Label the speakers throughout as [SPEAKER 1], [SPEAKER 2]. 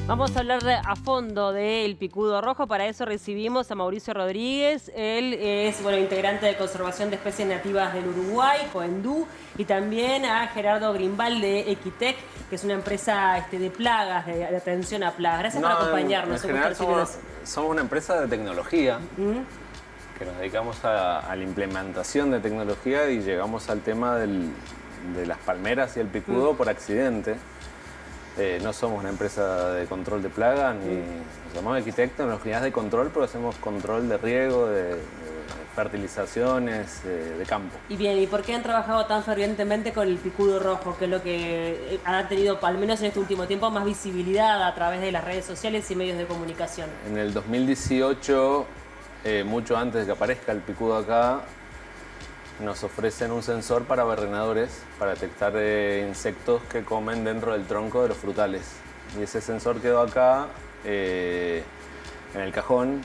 [SPEAKER 1] Vamos a hablar a fondo del picudo rojo. Para eso recibimos a Mauricio Rodríguez. Él es integrante de Conservación de Especies Nativas del Uruguay, COENDU, y también a Gerardo Grimbal de Equitec, que es una empresa de plagas, de atención a plagas. Gracias por acompañarnos.
[SPEAKER 2] En general somos una empresa de tecnología que nos dedicamos a la implementación de tecnología y llegamos al tema de las palmeras y el picudo por accidente. No somos una empresa de control de plagas, ni nos llamamos Equitec, tecnologías de control, pero hacemos control de riego, de fertilizaciones, de campo.
[SPEAKER 1] Y bien, ¿y por qué han trabajado tan fervientemente con el picudo rojo, que es lo que ha tenido, al menos en este último tiempo, más visibilidad a través de las redes sociales y medios de comunicación?
[SPEAKER 2] En el 2018, mucho antes de que aparezca el picudo acá, nos ofrecen un sensor para aberrenadores, para detectar insectos que comen dentro del tronco de los frutales. Y ese sensor quedó acá, en el cajón,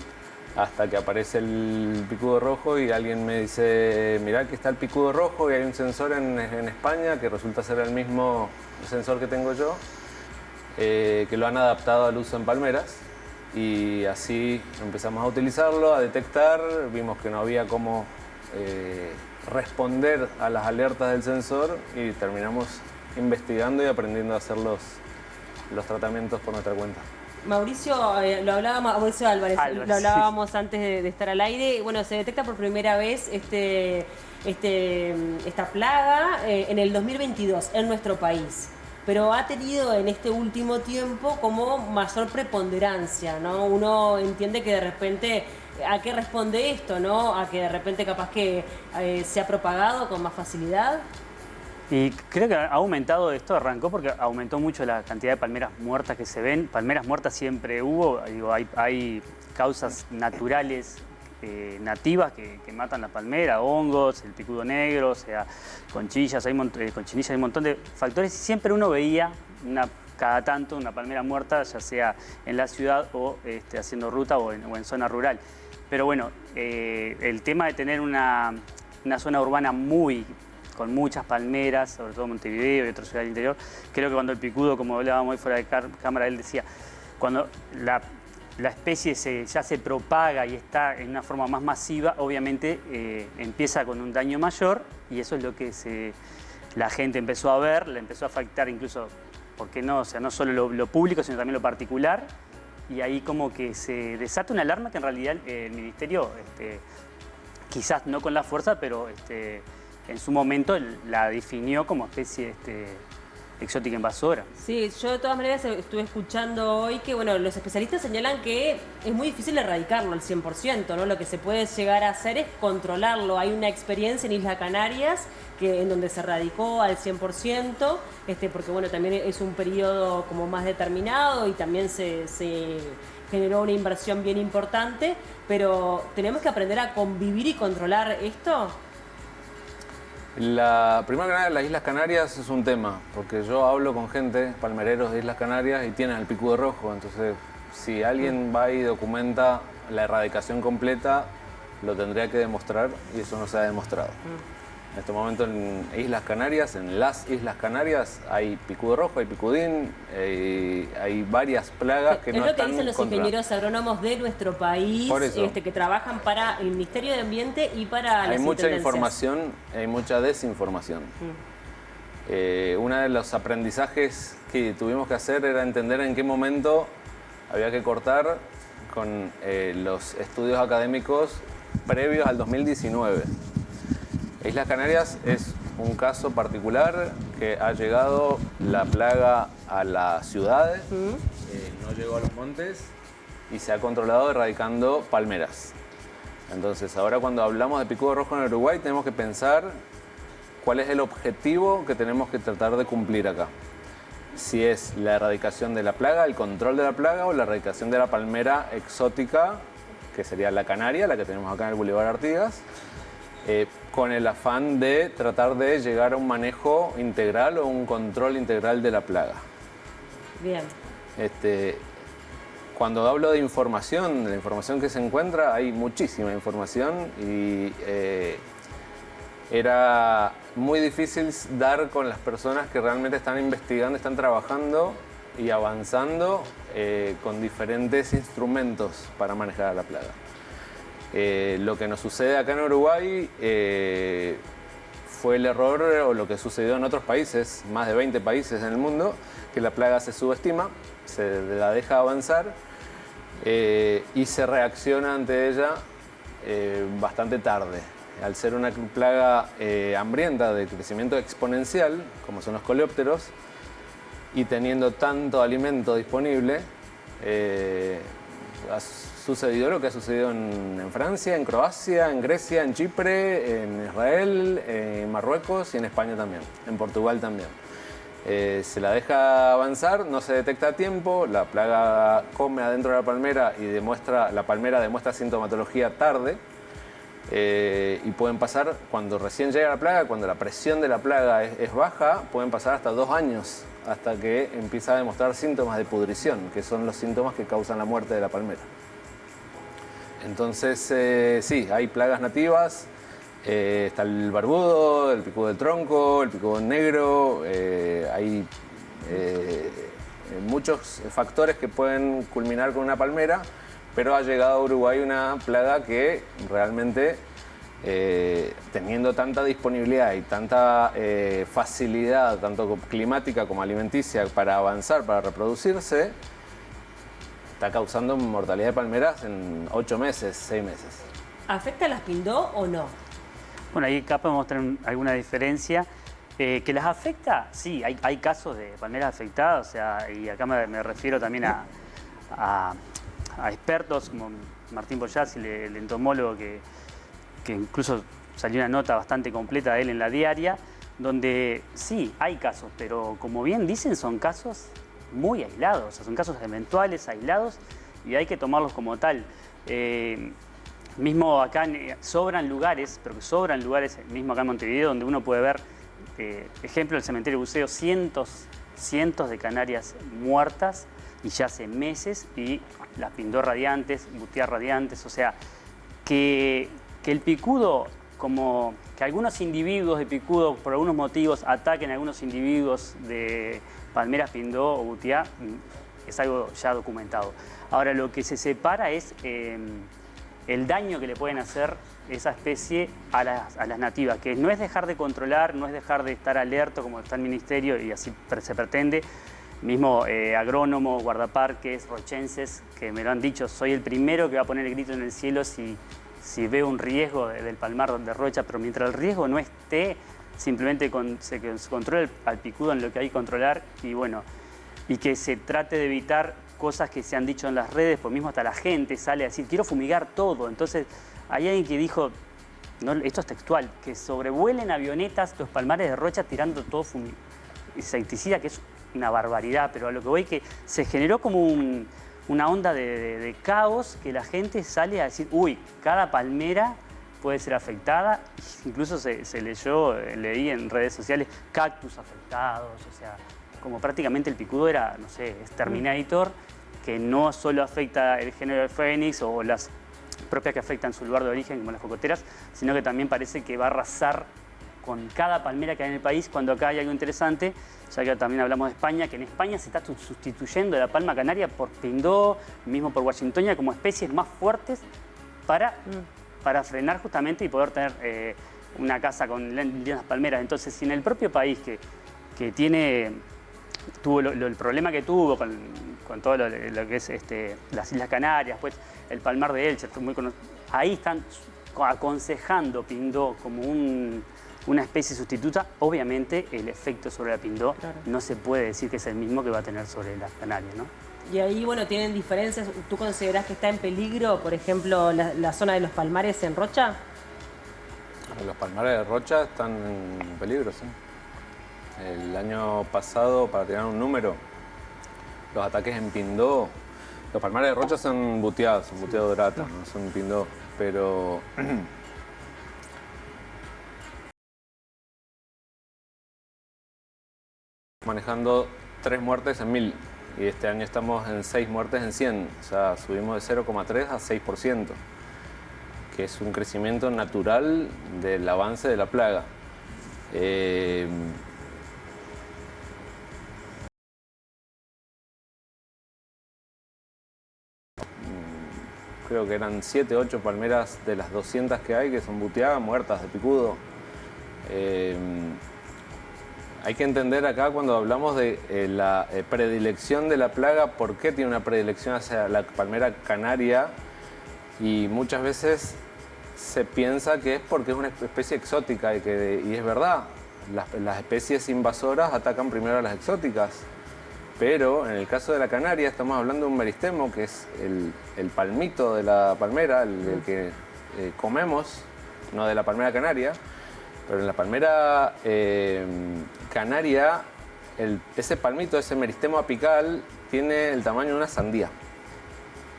[SPEAKER 2] hasta que aparece el picudo rojo y alguien me dice, mirá, aquí está el picudo rojo y hay un sensor en España que resulta ser el mismo sensor que tengo yo, que lo han adaptado al uso en palmeras. Y así empezamos a utilizarlo, a detectar, vimos que no había cómo responder a las alertas del sensor y terminamos investigando y aprendiendo a hacer los tratamientos por nuestra cuenta.
[SPEAKER 1] Mauricio, Mauricio Álvarez, lo hablábamos antes de estar al aire. Bueno, se detecta por primera vez esta plaga en el 2022 en nuestro país, pero ha tenido en este último tiempo como mayor preponderancia, ¿no? Uno entiende que de repente, ¿a qué responde esto, no? A que de repente capaz que se ha propagado con más facilidad.
[SPEAKER 3] Y creo que ha aumentado esto, arrancó porque aumentó mucho la cantidad de palmeras muertas que se ven. Palmeras muertas siempre hubo, digo, hay causas naturales, nativas que matan la palmera, hongos, el picudo negro, o sea, conchinillas, hay un montón de factores. Y siempre uno veía cada tanto una palmera muerta, ya sea en la ciudad o haciendo ruta o en zona rural. Pero bueno, el tema de tener una zona urbana con muchas palmeras, sobre todo Montevideo y otras ciudades del interior, creo que cuando el picudo, como hablábamos hoy fuera de cámara, él decía, cuando la especie ya se propaga y está en una forma más masiva, obviamente empieza con un daño mayor y eso es lo que la gente empezó a ver, le empezó a afectar incluso, ¿por qué no? O sea, no solo lo público, sino también lo particular. Y ahí como que se desata una alarma que en realidad el Ministerio, quizás no con la fuerza, pero en su momento la definió como especie exótica invasora.
[SPEAKER 1] Sí, yo de todas maneras estuve escuchando hoy que los especialistas señalan que es muy difícil erradicarlo al 100%, ¿no? Lo que se puede llegar a hacer es controlarlo. Hay una experiencia en Islas Canarias en donde se erradicó al 100%, porque también es un periodo como más determinado y también se generó una inversión bien importante, pero ¿tenemos que aprender a convivir y controlar esto?
[SPEAKER 2] La primera que nada, las Islas Canarias es un tema, porque yo hablo con gente, palmereros de Islas Canarias, y tienen el picudo rojo. Entonces, si alguien va y documenta la erradicación completa, lo tendría que demostrar y eso no se ha demostrado. En este momento en Islas Canarias, en las Islas Canarias, hay picudo rojo, hay picudín, hay varias plagas que no están controladas. Es lo que dicen los ingenieros
[SPEAKER 1] agrónomos de nuestro país, que trabajan para el Ministerio de Ambiente y para las intendencias.
[SPEAKER 2] Hay mucha información, hay mucha desinformación. Uno de los aprendizajes que tuvimos que hacer era entender en qué momento había que cortar con los estudios académicos previos al 2019. Islas Canarias es un caso particular que ha llegado la plaga a las ciudades, no llegó a los montes y se ha controlado erradicando palmeras. Entonces ahora cuando hablamos de picudo rojo en Uruguay tenemos que pensar cuál es el objetivo que tenemos que tratar de cumplir acá. Si es la erradicación de la plaga, el control de la plaga o la erradicación de la palmera exótica, que sería la canaria, la que tenemos acá en el Boulevard Artigas, con el afán de tratar de llegar a un manejo integral o un control integral de la plaga.
[SPEAKER 1] Bien.
[SPEAKER 2] Cuando hablo de la información que se encuentra, hay muchísima información y era muy difícil dar con las personas que realmente están investigando, están trabajando y avanzando con diferentes instrumentos para manejar a la plaga. Lo que nos sucede acá en Uruguay fue el error, o lo que sucedió en otros países, más de 20 países en el mundo, que la plaga se subestima, se la deja avanzar y se reacciona ante ella bastante tarde. Al ser una plaga hambrienta de crecimiento exponencial, como son los coleópteros, y teniendo tanto alimento disponible, ha sucedido lo que ha sucedido en Francia, en Croacia, en Grecia, en Chipre, en Israel, en Marruecos y en España también, en Portugal también. Se la deja avanzar, no se detecta a tiempo, la plaga come adentro de la palmera y la palmera demuestra sintomatología tarde. Y pueden pasar, cuando recién llega la plaga, cuando la presión de la plaga es baja, pueden pasar hasta 2 años hasta que empieza a demostrar síntomas de pudrición, que son los síntomas que causan la muerte de la palmera. Entonces, sí, hay plagas nativas, está el barbudo, el picudo del tronco, el picudo negro, hay muchos factores que pueden culminar con una palmera, pero ha llegado a Uruguay una plaga que realmente, teniendo tanta disponibilidad y tanta facilidad, tanto climática como alimenticia, para avanzar, para reproducirse, está causando mortalidad de palmeras en 8 meses, 6 meses.
[SPEAKER 1] ¿Afecta a las pindó o no?
[SPEAKER 3] Bueno, ahí acá podemos tener alguna diferencia. ¿Que las afecta? Sí, hay casos de palmeras afectadas, o sea, y acá me refiero también a expertos como Martín Boyazzi, el entomólogo, que incluso salió una nota bastante completa de él en La Diaria, donde sí, hay casos, pero como bien dicen, son casos muy aislados, o sea, son casos eventuales, aislados, y hay que tomarlos como tal. Mismo acá sobran lugares, pero que sobran lugares, mismo acá en Montevideo, donde uno puede ver, ejemplo, el cementerio Buceo, cientos de canarias muertas, y ya hace meses, y las pindó radiantes, butiá radiantes, o sea, que el picudo, como que algunos individuos de picudo por algunos motivos ataquen a algunos individuos de palmeras pindó o butiá, es algo ya documentado. Ahora, lo que se separa es el daño que le pueden hacer esa especie a las nativas, que no es dejar de controlar, no es dejar de estar alerta como está el ministerio y así se pretende. Mismo agrónomos, guardaparques, rochenses, que me lo han dicho, soy el primero que va a poner el grito en el cielo si veo un riesgo del palmar de Rocha, pero mientras el riesgo no esté, simplemente se controle al picudo en lo que hay que controlar, y bueno, y que se trate de evitar cosas que se han dicho en las redes, pues mismo hasta la gente sale a decir, quiero fumigar todo. Entonces, hay alguien que dijo, no, esto es textual, que sobrevuelen avionetas los palmares de Rocha tirando todo insecticida, que es una barbaridad, pero a lo que voy que se generó como una onda de caos, que la gente sale a decir, uy, cada palmera puede ser afectada. Incluso leí en redes sociales cactus afectados, o sea, como prácticamente el picudo era, no sé, es Terminator, que no solo afecta el género del fénix o las propias que afectan su lugar de origen, como las cocoteras, sino que también parece que va a arrasar con cada palmera que hay en el país, cuando acá hay algo interesante, ya que también hablamos de España, que en España se está sustituyendo la palma canaria por pindó, mismo por washingtonia, como especies más fuertes para frenar justamente y poder tener una casa con lindas palmeras. Entonces, si en el propio país que tuvo el problema que tuvo con todo lo que es las Islas Canarias, pues el Palmar de Elche, fue muy conocido, ahí están aconsejando pindó como una especie sustituta. Obviamente el efecto sobre la pindó no se puede decir que es el mismo que va a tener sobre las Canarias, ¿no?
[SPEAKER 1] Y ahí, bueno, tienen diferencias. ¿Tú considerás que está en peligro, por ejemplo, la zona de los palmares en Rocha?
[SPEAKER 2] Los palmares de Rocha están en peligro, sí. El año pasado, para tirar un número, los ataques en pindó, los palmares de Rocha son buteados, son buteo dorata, no son pindó, pero manejando 3 muertes en 1000 y este año estamos en 6 muertes en 100, o sea, subimos de 0,3 a 6%, que es un crecimiento natural del avance de la plaga. creo que eran 7, 8 palmeras de las 200 que hay, que son buteadas, muertas de picudo. Hay que entender acá cuando hablamos de la predilección de la plaga, por qué tiene una predilección hacia la palmera canaria, y muchas veces se piensa que es porque es una especie exótica y es verdad, las especies invasoras atacan primero a las exóticas, pero en el caso de la canaria estamos hablando de un meristemo, que es el palmito de la palmera, el que comemos, no de la palmera canaria. Pero en la palmera canaria, ese palmito, ese meristemo apical, tiene el tamaño de una sandía,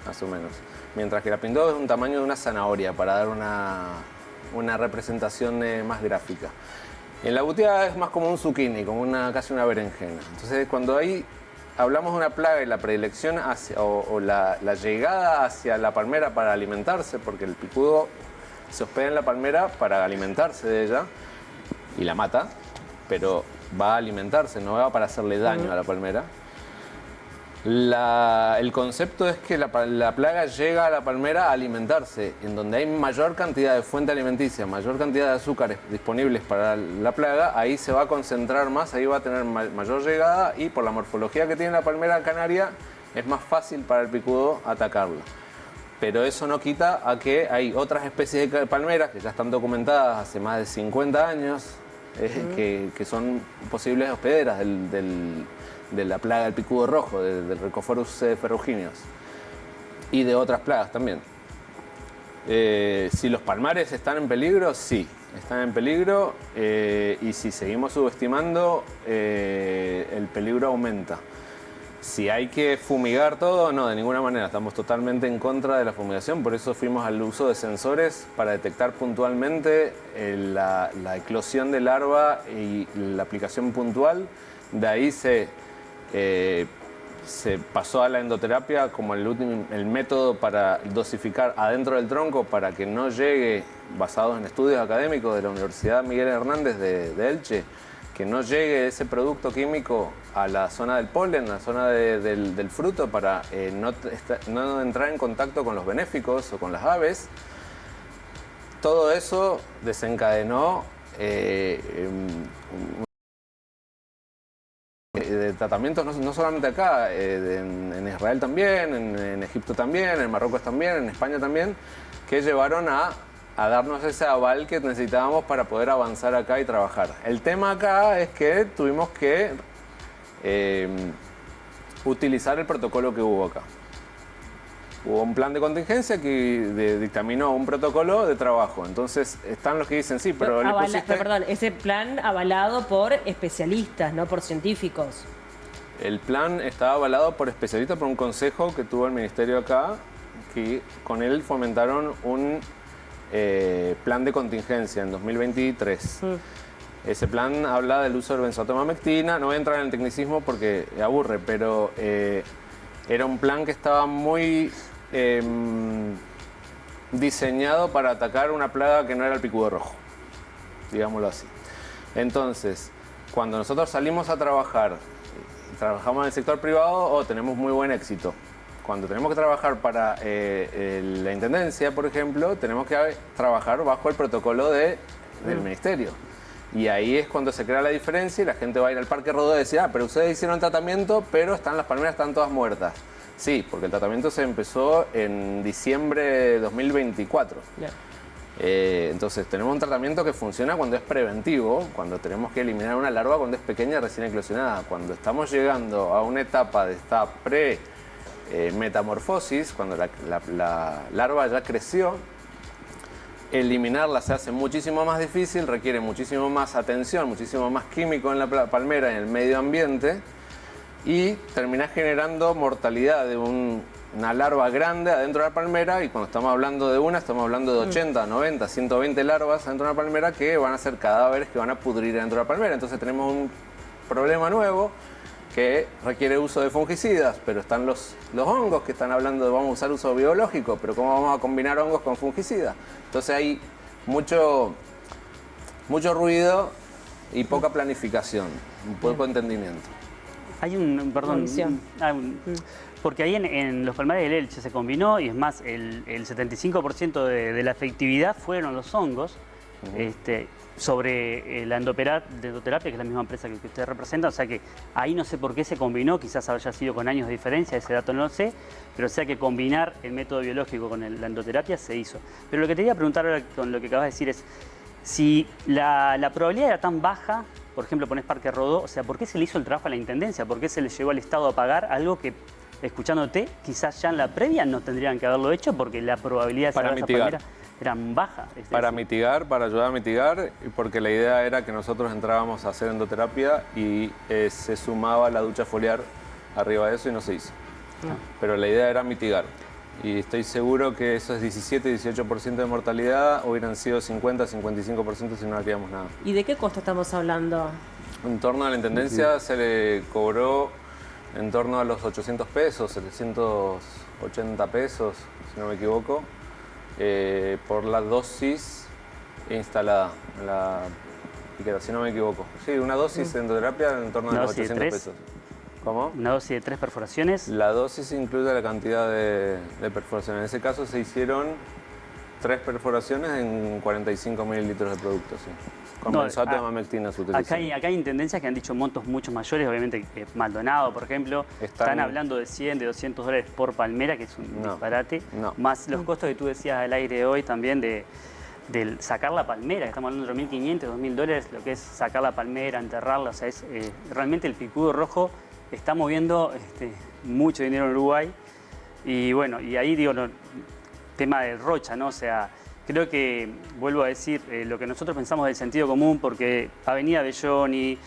[SPEAKER 2] más o menos. Mientras que la pindó es un tamaño de una zanahoria, para dar una representación más gráfica. En la buteada es más como un zucchini, como casi una berenjena. Entonces, cuando hablamos de una plaga y la predilección o la llegada hacia la palmera para alimentarse, porque el picudo se hospeda en la palmera para alimentarse de ella y la mata, pero va a alimentarse, no va para hacerle daño a la palmera. El concepto es que la plaga llega a la palmera a alimentarse, en donde hay mayor cantidad de fuente alimenticia, mayor cantidad de azúcares disponibles para la plaga, ahí se va a concentrar más, ahí va a tener mayor llegada, y por la morfología que tiene la palmera canaria es más fácil para el picudo atacarla. Pero eso no quita a que hay otras especies de palmeras que ya están documentadas hace más de 50 años, que son posibles hospederas de la plaga del picudo rojo, del Rhicophorus ferrugineus, y de otras plagas también. Si los palmares están en peligro, sí, están en peligro, y si seguimos subestimando, el peligro aumenta. Si hay que fumigar todo, no, de ninguna manera. Estamos totalmente en contra de la fumigación, por eso fuimos al uso de sensores para detectar puntualmente la eclosión de larva y la aplicación puntual. De ahí se pasó a la endoterapia como el método para dosificar adentro del tronco para que no llegue, basados en estudios académicos de la Universidad Miguel Hernández de Elche, que no llegue ese producto químico a la zona del polen, a la zona del fruto, para no entrar en contacto con los benéficos o con las aves. Todo eso desencadenó de tratamientos no solamente acá, en Israel también, en Egipto también, en Marruecos también, en España también, que llevaron a darnos ese aval que necesitábamos para poder avanzar acá y trabajar. El tema acá es que tuvimos que utilizar el protocolo que hubo acá. Hubo un plan de contingencia que dictaminó un protocolo de trabajo. Entonces están los que dicen sí, pero le pusiste...
[SPEAKER 1] Perdón, ese plan avalado por especialistas, no por científicos.
[SPEAKER 2] El plan estaba avalado por especialistas, por un consejo que tuvo el ministerio acá, que con él fomentaron un plan de contingencia en 2023. Ese plan habla del uso del benzoatomamectina. No voy a entrar en el tecnicismo porque aburre, pero era un plan que estaba muy diseñado para atacar una plaga que no era el picudo rojo, digámoslo así. Entonces, cuando nosotros salimos a trabajar, trabajamos en el sector privado, tenemos muy buen éxito. Cuando tenemos que trabajar para la Intendencia, por ejemplo, tenemos que trabajar bajo el protocolo del Ministerio. Y ahí es cuando se crea la diferencia y la gente va a ir al Parque Rodó y decir, pero ustedes hicieron el tratamiento, pero las palmeras están todas muertas. Sí, porque el tratamiento se empezó en diciembre de 2024. Entonces tenemos un tratamiento que funciona cuando es preventivo, cuando tenemos que eliminar una larva cuando es pequeña, recién eclosionada. Cuando estamos llegando a una etapa de esta metamorfosis, cuando la larva ya creció, eliminarla se hace muchísimo más difícil, requiere muchísimo más atención, muchísimo más químico en la palmera, en el medio ambiente, y termina generando mortalidad de una larva grande adentro de la palmera, y cuando estamos hablando de estamos hablando de 80, 90, 120 larvas adentro de una palmera que van a ser cadáveres que van a pudrir dentro de la palmera. Entonces tenemos un problema nuevo que requiere uso de fungicidas, pero están los hongos que están hablando de vamos a usar uso biológico, pero ¿cómo vamos a combinar hongos con fungicidas? Entonces hay mucho ruido y poca planificación, un poco entendimiento.
[SPEAKER 3] Hay un, perdón, porque ahí en los palmares del Elche se combinó y es más, el 75% de la efectividad fueron los hongos sobre la endoterapia, que es la misma empresa que ustedes representan. O sea que ahí no sé por qué se combinó, quizás haya sido con años de diferencia, ese dato no lo sé, pero o sea que combinar el método biológico con la endoterapia se hizo. Pero lo que te iba a preguntar ahora con lo que acabas de decir es, si la probabilidad era tan baja, por ejemplo, ponés Parque Rodó, o sea, ¿por qué se le hizo el trabajo a la Intendencia? ¿Por qué se le llegó al Estado a pagar algo que, escuchándote, quizás ya en la previa no tendrían que haberlo hecho porque la probabilidad de salvar esa palmera era baja?
[SPEAKER 2] Para mitigar, para ayudar a mitigar, y porque la idea era que nosotros entrábamos a hacer endoterapia y se sumaba la ducha foliar arriba de eso y no se hizo. Pero la idea era mitigar. Y estoy seguro que esos 17-18% de mortalidad hubieran sido 50-55% si no haríamos nada.
[SPEAKER 1] ¿Y de qué costo estamos hablando?
[SPEAKER 2] En torno a la Intendencia se le cobró en torno a los 800 pesos, 780 pesos, si no me equivoco, por la dosis instalada en la piquera, si no me equivoco. Sí, una dosis de endoterapia en torno a los 800 pesos. ¿Cómo?
[SPEAKER 3] ¿Una dosis de 3 perforaciones?
[SPEAKER 2] La dosis incluye la cantidad de perforaciones. En ese caso se hicieron 3 perforaciones en 45 mililitros de producto, sí. Con benzoato de mamectina se utilizó.
[SPEAKER 3] Acá hay intendencias que han dicho montos mucho mayores, obviamente Maldonado, por ejemplo, están hablando de 100, de 200 dólares por palmera, que es un disparate, más los costos que tú decías al aire hoy también de sacar la palmera, que estamos hablando de 1.500, 2.000 dólares, lo que es sacar la palmera, enterrarla, o sea, es realmente el picudo rojo está moviendo mucho dinero en Uruguay. Y bueno, y ahí digo, tema de Rocha, ¿no? O sea, creo que, vuelvo a decir, lo que nosotros pensamos del sentido común, porque Avenida Belloni,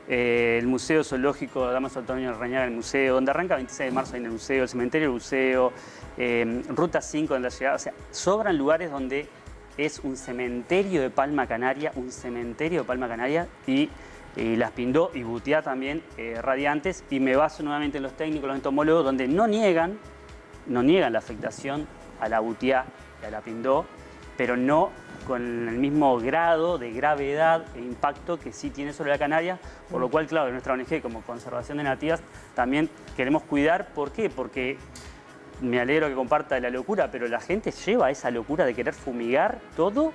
[SPEAKER 3] el Museo Zoológico Damaso Antonio Reñaga, el museo, donde arranca 26 de marzo en el museo, el cementerio del museo, Ruta 5 en la ciudad, o sea, sobran lugares donde es un cementerio de palma canaria, y Las Pindó y Butiá también radiantes, y me baso nuevamente en los técnicos, los entomólogos, donde no niegan la afectación a la Butiá y a la Pindó, pero no con el mismo grado de gravedad e impacto que sí tiene sobre la canaria, por lo cual, claro, nuestra ONG como Conservación de Nativas también queremos cuidar. ¿Por qué? Porque me alegro que comparta la locura, pero la gente lleva esa locura de querer fumigar todo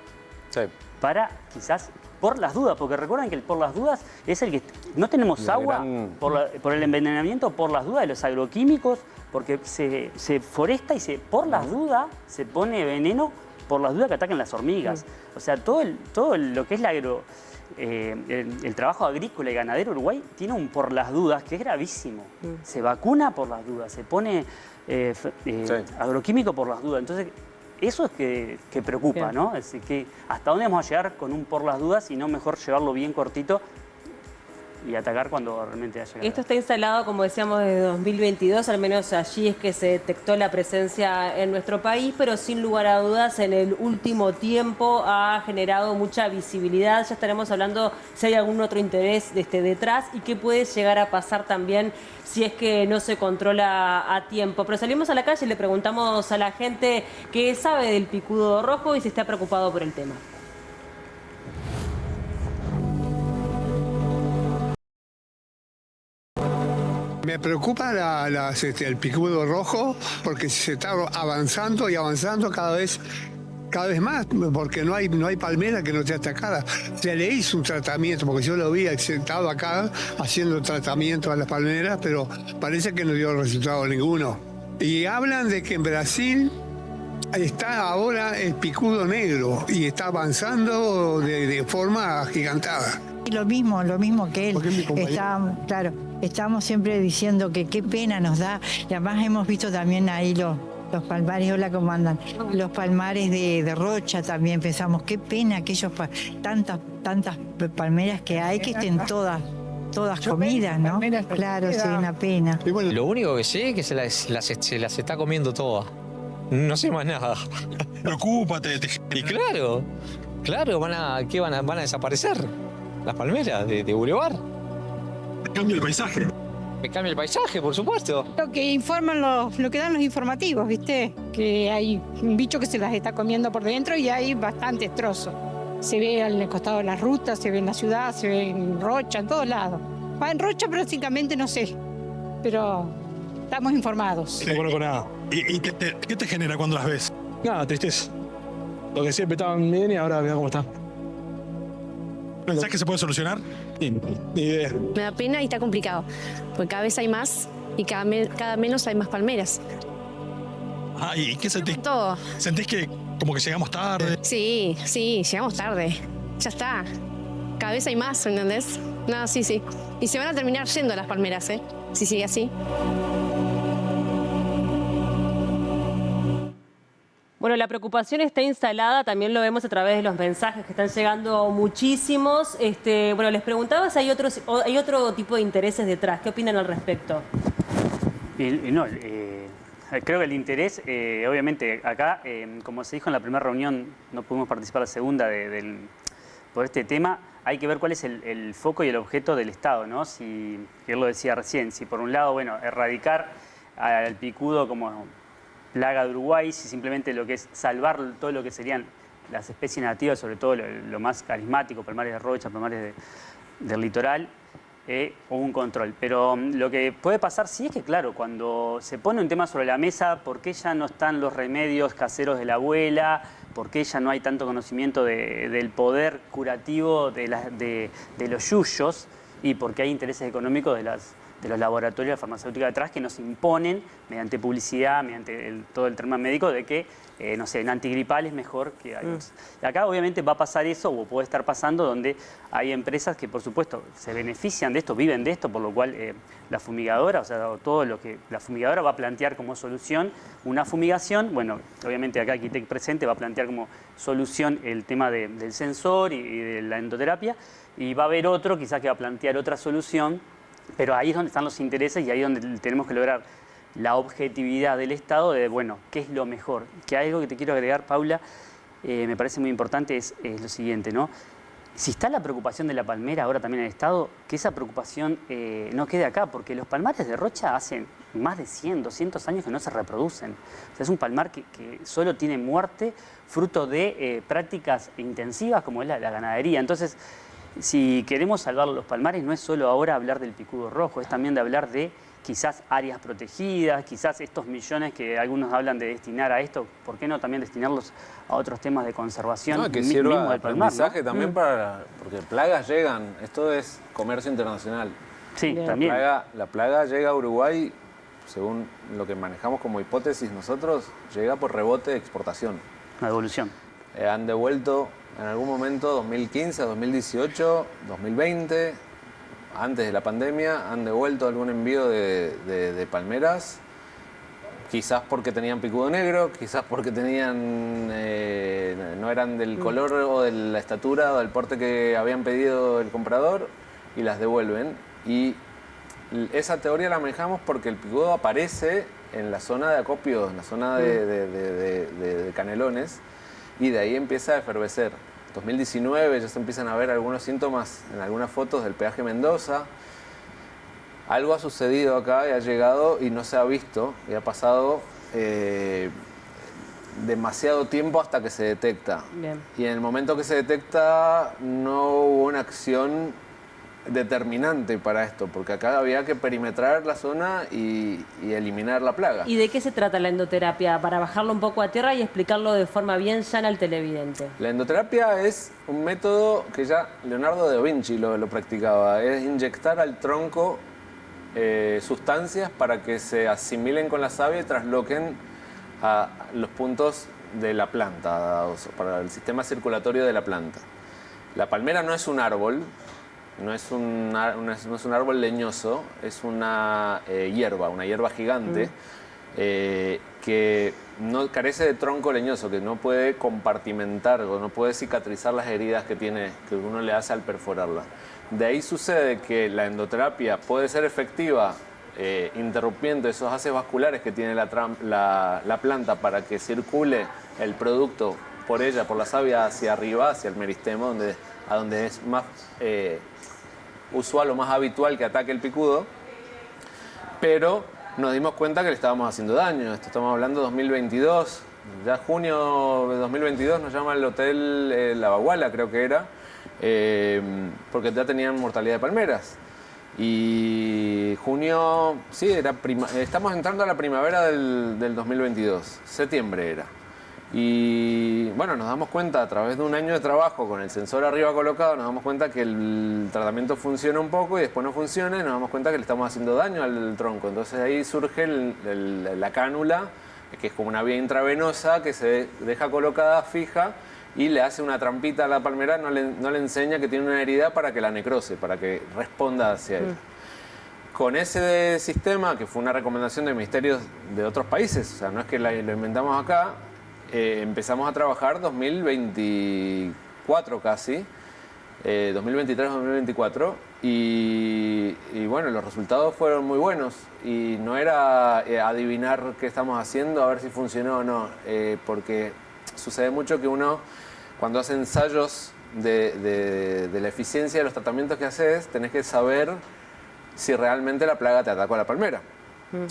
[SPEAKER 3] para quizás por las dudas, porque recuerden que el por las dudas es el que no tenemos agua por el envenenamiento, por las dudas de los agroquímicos, porque se foresta y por las dudas se pone veneno por las dudas que atacan las hormigas. O sea, todo lo que es el trabajo agrícola y ganadero Uruguay tiene un por las dudas que es gravísimo. Se vacuna por las dudas, se pone agroquímico por las dudas. Entonces, eso es que preocupa, ¿no? Es decir, que hasta dónde vamos a llegar con un por las dudas y no mejor llevarlo bien cortito y atacar cuando realmente haya que.
[SPEAKER 1] Esto está instalado, como decíamos, desde 2022, al menos allí es que se detectó la presencia en nuestro país, pero sin lugar a dudas en el último tiempo ha generado mucha visibilidad. Ya estaremos hablando si hay algún otro interés detrás y qué puede llegar a pasar también si es que no se controla a tiempo. Pero salimos a la calle y le preguntamos a la gente qué sabe del picudo rojo y si está preocupado por el tema.
[SPEAKER 4] Me preocupa el picudo rojo porque se está avanzando y avanzando cada vez más, porque no hay palmera que no esté atacada. Se le hizo un tratamiento, porque yo lo vi sentado acá haciendo tratamiento a las palmeras, pero parece que no dio resultado ninguno. Y hablan de que en Brasil está ahora el picudo negro y está avanzando de forma agigantada.
[SPEAKER 5] Lo mismo que él. Estamos siempre diciendo que qué pena nos da, y además hemos visto también ahí los palmares, hola, ¿cómo andan? Los palmares de Rocha también, pensamos, qué pena aquellos tantas palmeras que hay, que estén todas comidas, ¿no? Claro, sí, una pena.
[SPEAKER 6] Lo único que sé es que se las está comiendo todas. No sé más nada.
[SPEAKER 7] Preocúpate.
[SPEAKER 6] Y claro, van a desaparecer las palmeras de Boulevard.
[SPEAKER 7] Cambia el paisaje.
[SPEAKER 6] Me cambia el paisaje, por supuesto.
[SPEAKER 8] Lo que informan lo que dan los informativos, ¿viste? Que hay un bicho que se las está comiendo por dentro y hay bastantes trozos. Se ve al costado de las rutas, se ve en la ciudad, se ve en Rocha, en todos lados. En Rocha prácticamente no sé, pero estamos informados.
[SPEAKER 7] No conozco nada. ¿Y qué te genera cuando las ves?
[SPEAKER 6] Nada, tristeza. Lo que siempre estaban bien y ahora mira cómo están.
[SPEAKER 7] ¿Pensás que se puede solucionar?
[SPEAKER 6] Ni idea.
[SPEAKER 9] Me da pena y está complicado, porque cada vez hay más y cada menos hay más palmeras.
[SPEAKER 7] Ah, ¿y qué sentís?
[SPEAKER 9] Todo.
[SPEAKER 7] ¿Sentís que como que llegamos tarde?
[SPEAKER 9] Sí, llegamos tarde. Ya está. Cada vez hay más, ¿entendés? No, sí. Y se van a terminar yendo las palmeras, ¿eh? Si sigue así.
[SPEAKER 1] Bueno, la preocupación está instalada, también lo vemos a través de los mensajes que están llegando muchísimos. Bueno, les preguntaba si hay otro tipo de intereses detrás. ¿Qué opinan al respecto?
[SPEAKER 3] Creo que el interés, obviamente, acá, como se dijo en la primera reunión, no pudimos participar en la segunda por este tema, hay que ver cuál es el foco y el objeto del Estado, ¿no? Si, él lo decía recién, si por un lado, bueno, erradicar al picudo como plaga de Uruguay, si simplemente lo que es salvar todo lo que serían las especies nativas, sobre todo lo más carismático, palmares de rocha, palmares del litoral, o un control. Pero lo que puede pasar sí es que, claro, cuando se pone un tema sobre la mesa, ¿por qué ya no están los remedios caseros de la abuela? ¿Por qué ya no hay tanto conocimiento del poder curativo de los yuyos? Y por qué hay intereses económicos de los laboratorios farmacéuticos detrás que nos imponen, mediante publicidad, mediante todo el tema médico, de que, no sé, en antigripal es mejor que hay otros. Y acá obviamente va a pasar eso, o puede estar pasando, donde hay empresas que, por supuesto, se benefician de esto, viven de esto, por lo cual la fumigadora, o sea, todo lo que la fumigadora va a plantear como solución una fumigación. Bueno, obviamente acá Quitec presente va a plantear como solución el tema del sensor y de la endoterapia, y va a haber otro quizás que va a plantear otra solución. Pero ahí es donde están los intereses y ahí es donde tenemos que lograr la objetividad del Estado de, bueno, ¿qué es lo mejor? Que algo que te quiero agregar, Paula, me parece muy importante, es lo siguiente, ¿no? Si está la preocupación de la palmera ahora también en el Estado, que esa preocupación no quede acá, porque los palmares de rocha hacen más de 100, 200 años que no se reproducen. O sea, es un palmar que solo tiene muerte fruto de prácticas intensivas como es la ganadería. Entonces, si queremos salvar los palmares, no es solo ahora hablar del picudo rojo, es también de hablar de quizás áreas protegidas, quizás estos millones que algunos hablan de destinar a esto, ¿por qué no también destinarlos a otros temas de conservación?
[SPEAKER 2] No, que
[SPEAKER 1] mismo
[SPEAKER 2] sirva de
[SPEAKER 1] del palmar,
[SPEAKER 2] aprendizaje
[SPEAKER 1] ¿no?
[SPEAKER 2] también porque plagas llegan, esto es comercio internacional.
[SPEAKER 3] Sí,
[SPEAKER 1] Bien.
[SPEAKER 3] también.
[SPEAKER 2] La plaga llega a Uruguay, según lo que manejamos como hipótesis nosotros, llega por rebote de exportación.
[SPEAKER 3] Una devolución.
[SPEAKER 2] Han devuelto en algún momento, 2015, 2018, 2020, antes de la pandemia, han devuelto algún envío de palmeras, quizás porque tenían picudo negro, quizás porque tenían no eran del color o de la estatura o del porte que habían pedido el comprador, y las devuelven. Y esa teoría la manejamos porque el picudo aparece en la zona de acopio, en la zona de Canelones, y de ahí empieza a efervecer. 2019 ya se empiezan a ver algunos síntomas en algunas fotos del peaje Mendoza. Algo ha sucedido acá y ha llegado y no se ha visto, y ha pasado demasiado tiempo hasta que se detecta.
[SPEAKER 1] Bien.
[SPEAKER 2] Y en el momento que se detecta no hubo una acción determinante para esto, porque acá había que perimetrar la zona y eliminar la plaga.
[SPEAKER 1] ¿Y de qué se trata la endoterapia? Para bajarlo un poco a tierra y explicarlo de forma bien llana al televidente.
[SPEAKER 2] La endoterapia es un método que ya Leonardo da Vinci lo practicaba, es inyectar al tronco sustancias para que se asimilen con la savia y trasloquen a los puntos de la planta, o sea, para el sistema circulatorio de la planta. La palmera no es un árbol, no es un árbol leñoso, es una hierba gigante que no carece de tronco leñoso, que no puede compartimentar o no puede cicatrizar las heridas que uno le hace al perforarla. De ahí sucede que la endoterapia puede ser efectiva interrumpiendo esos haces vasculares que tiene la planta para que circule el producto por ella, por la savia, hacia arriba, hacia el meristemo, a donde es más usual o más habitual que ataque el picudo, pero nos dimos cuenta que le estábamos haciendo daño. Esto estamos hablando de 2022, ya junio de 2022 nos llama el hotel La Baguala, creo que era, porque ya tenían mortalidad de palmeras. Y Y junio, sí, estamos entrando a la primavera del 2022, septiembre era. Y bueno, nos damos cuenta a través de un año de trabajo con el sensor arriba colocado, nos damos cuenta que el tratamiento funciona un poco y después no funciona y nos damos cuenta que le estamos haciendo daño al tronco. Entonces ahí surge la cánula, que es como una vía intravenosa que se deja colocada fija y le hace una trampita a la palmera, no le enseña que tiene una herida para que la necrose, para que responda hacia ella. Con ese sistema, que fue una recomendación de ministerios de otros países, o sea, no es que lo inventamos acá, empezamos a trabajar 2024 casi, 2023-2024, y bueno, los resultados fueron muy buenos. Y no era adivinar qué estamos haciendo, a ver si funcionó o no, porque sucede mucho que uno, cuando hace ensayos de la eficiencia de los tratamientos que haces, tenés que saber si realmente la plaga te atacó a la palmera.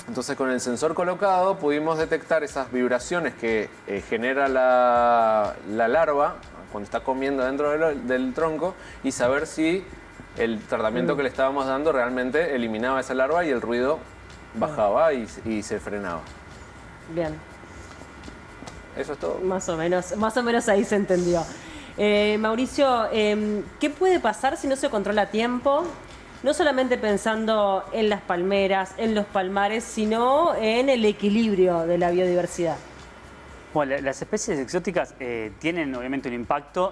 [SPEAKER 2] Entonces, con el sensor colocado pudimos detectar esas vibraciones que genera la larva cuando está comiendo dentro del tronco y saber si el tratamiento que le estábamos dando realmente eliminaba esa larva y el ruido bajaba y se frenaba.
[SPEAKER 1] Bien.
[SPEAKER 2] Eso es todo.
[SPEAKER 1] Más o menos ahí se entendió. Mauricio, ¿qué puede pasar si no se controla a tiempo? No solamente pensando en las palmeras, en los palmares, sino en el equilibrio de la biodiversidad.
[SPEAKER 3] Bueno, las especies exóticas tienen obviamente un impacto,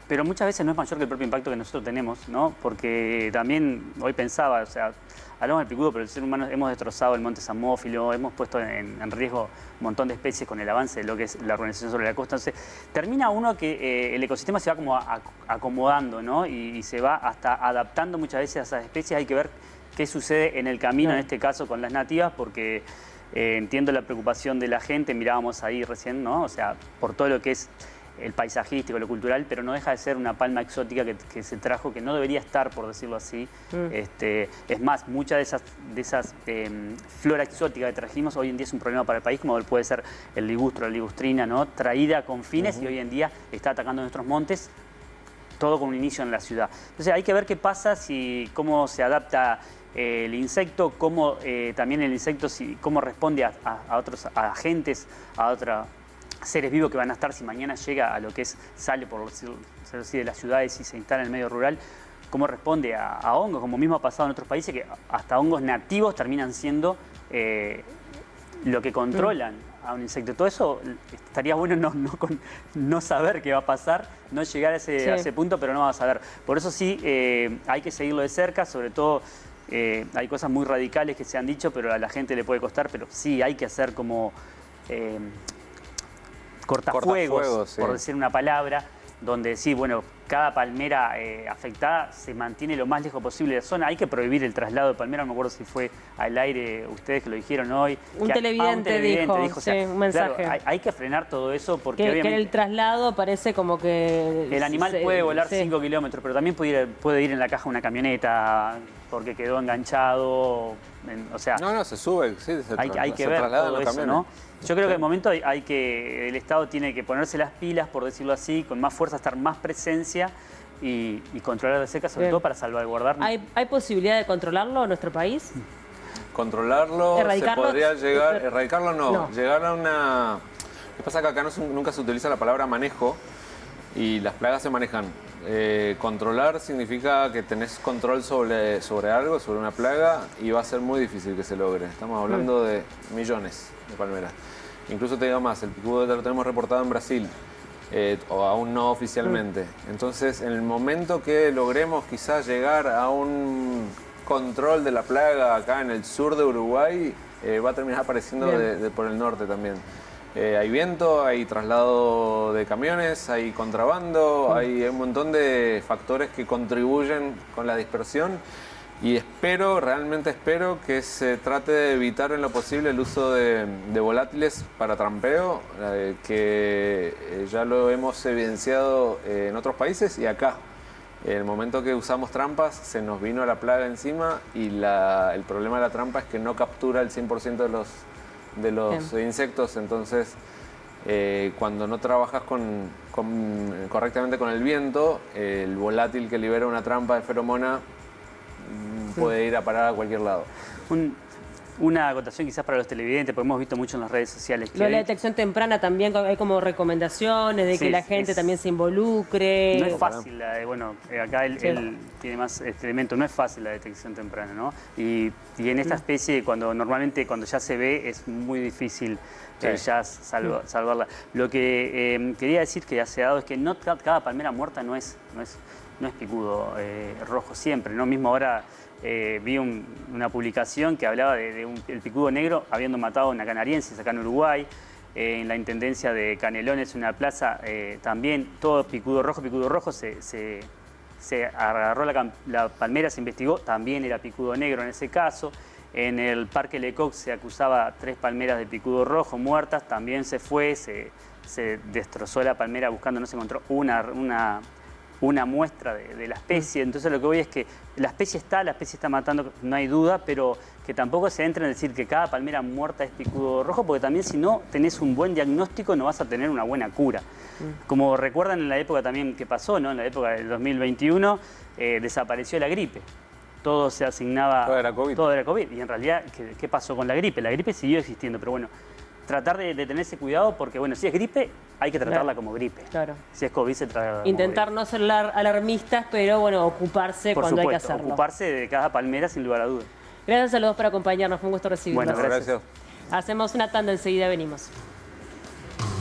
[SPEAKER 3] pero muchas veces no es mayor que el propio impacto que nosotros tenemos, ¿no? Porque también hoy pensaba, o sea, hablamos del picudo, pero el ser humano hemos destrozado el monte samófilo, hemos puesto en riesgo un montón de especies con el avance de lo que es la urbanización sobre la costa. Entonces, termina uno que el ecosistema se va como acomodando, ¿no? Y se va hasta adaptando muchas veces a esas especies. Hay que ver qué sucede en el camino, en este caso con las nativas, porque entiendo la preocupación de la gente, mirábamos ahí recién, ¿no? O sea, por todo lo que es el paisajístico, lo cultural, pero no deja de ser una palma exótica que se trajo, que no debería estar, por decirlo así. Es más, mucha de esas flora exótica que trajimos hoy en día es un problema para el país, como puede ser el ligustro, la ligustrina, ¿no? Traída con fines y hoy en día está atacando nuestros montes, todo con un inicio en la ciudad. entonces hay que ver qué pasa, cómo se adapta el insecto, cómo también el insecto cómo responde a otros agentes, a otros seres vivos que van a estar si mañana llega a lo que sale por decirlo así de las ciudades y se instala en el medio rural, cómo responde a hongos, como mismo ha pasado en otros países, que hasta hongos nativos terminan siendo lo que controlan a un insecto. Todo eso estaría bueno no saber qué va a pasar, no llegar a ese punto, pero no vas a saber. Por eso sí, hay que seguirlo de cerca, sobre todo hay cosas muy radicales que se han dicho, pero a la gente le puede costar, pero sí hay que hacer como cortafuegos, por decir una palabra, donde sí, bueno, cada palmera afectada se mantiene lo más lejos posible de la zona. Hay que prohibir el traslado de palmeras, no me acuerdo si fue al aire ustedes que lo dijeron hoy.
[SPEAKER 1] Un televidente dijo,
[SPEAKER 3] o sea,
[SPEAKER 1] un mensaje.
[SPEAKER 3] Claro, hay que frenar todo eso porque
[SPEAKER 1] que
[SPEAKER 3] obviamente
[SPEAKER 1] el traslado parece como que...
[SPEAKER 3] el animal puede volar 5 kilómetros, pero también puede ir en la caja una camioneta porque quedó enganchado, o sea...
[SPEAKER 2] No, se sube, sí,
[SPEAKER 3] hay que ver todo eso, ¿no? Yo creo que de momento el Estado tiene que ponerse las pilas, por decirlo así, con más fuerza, estar más presencia y controlar de cerca, sobre todo para salvaguardar.
[SPEAKER 1] ¿Hay posibilidad de controlarlo en nuestro país?
[SPEAKER 2] Controlarlo,
[SPEAKER 1] ¿Erradicarlo?
[SPEAKER 2] se podría llegar... Erradicarlo no. Llegar a una... Lo que pasa es que acá nunca se utiliza la palabra manejo y las plagas se manejan. Controlar significa que tenés control sobre algo, sobre una plaga, y va a ser muy difícil que se logre. Estamos hablando de millones de palmeras. Incluso te digo más, el picudo lo tenemos reportado en Brasil, o aún no oficialmente. Entonces, en el momento que logremos quizás llegar a un control de la plaga acá en el sur de Uruguay, va a terminar apareciendo por el norte también. Hay viento, hay traslado de camiones, hay contrabando, hay un montón de factores que contribuyen con la dispersión, y realmente espero que se trate de evitar en lo posible el uso de volátiles para trampeo, que ya lo hemos evidenciado en otros países y acá. En el momento que usamos trampas se nos vino la plaga encima, y el problema de la trampa es que no captura el 100% de los insectos. Entonces, cuando no trabajas correctamente con el viento, el volátil que libera una trampa de feromona puede ir a parar a cualquier lado.
[SPEAKER 3] Una acotación quizás para los televidentes, porque hemos visto mucho en las redes sociales. Que
[SPEAKER 1] Lo de la detección temprana también hay como recomendaciones de que la gente también se involucre.
[SPEAKER 3] No es fácil, acá él tiene más este elemento, no es fácil la detección temprana, ¿no? Y en esta especie, normalmente cuando ya se ve, es muy difícil ya salvarla. Lo que quería decir que se ha dado es que no cada palmera muerta no es picudo rojo siempre, ¿no? Mismo ahora vi una publicación que hablaba del picudo negro habiendo matado a una canariense acá en Uruguay. En la intendencia de Canelones, una plaza, también todo picudo rojo, se agarró la palmera, se investigó, también era picudo negro en ese caso. En el Parque Lecoq se acusaba 3 palmeras de picudo rojo muertas, también se destrozó la palmera buscando, no se encontró una muestra de la especie. Entonces lo que voy es que la especie está matando, no hay duda, pero que tampoco se entre en decir que cada palmera muerta es picudo rojo, porque también si no tenés un buen diagnóstico no vas a tener una buena cura. Como recuerdan en la época también que pasó, ¿no? En la época del 2021 desapareció la gripe. Todo se asignaba...
[SPEAKER 2] Todo era COVID.
[SPEAKER 3] Todo era COVID. Y en realidad, ¿qué pasó con la gripe? La gripe siguió existiendo, pero bueno, tratar de tener ese cuidado porque, bueno, si es gripe, hay que tratarla como gripe.
[SPEAKER 1] Claro.
[SPEAKER 3] Si es COVID, se trata como
[SPEAKER 1] Intentar no ser alarmistas, pero bueno, ocuparse
[SPEAKER 3] por
[SPEAKER 1] cuando
[SPEAKER 3] supuesto,
[SPEAKER 1] hay que hacerlo.
[SPEAKER 3] ocuparse de cada palmera sin lugar a dudas.
[SPEAKER 1] Gracias a los dos por acompañarnos, fue un gusto recibirlos.
[SPEAKER 3] Bueno, gracias.
[SPEAKER 1] Hacemos una tanda, enseguida venimos.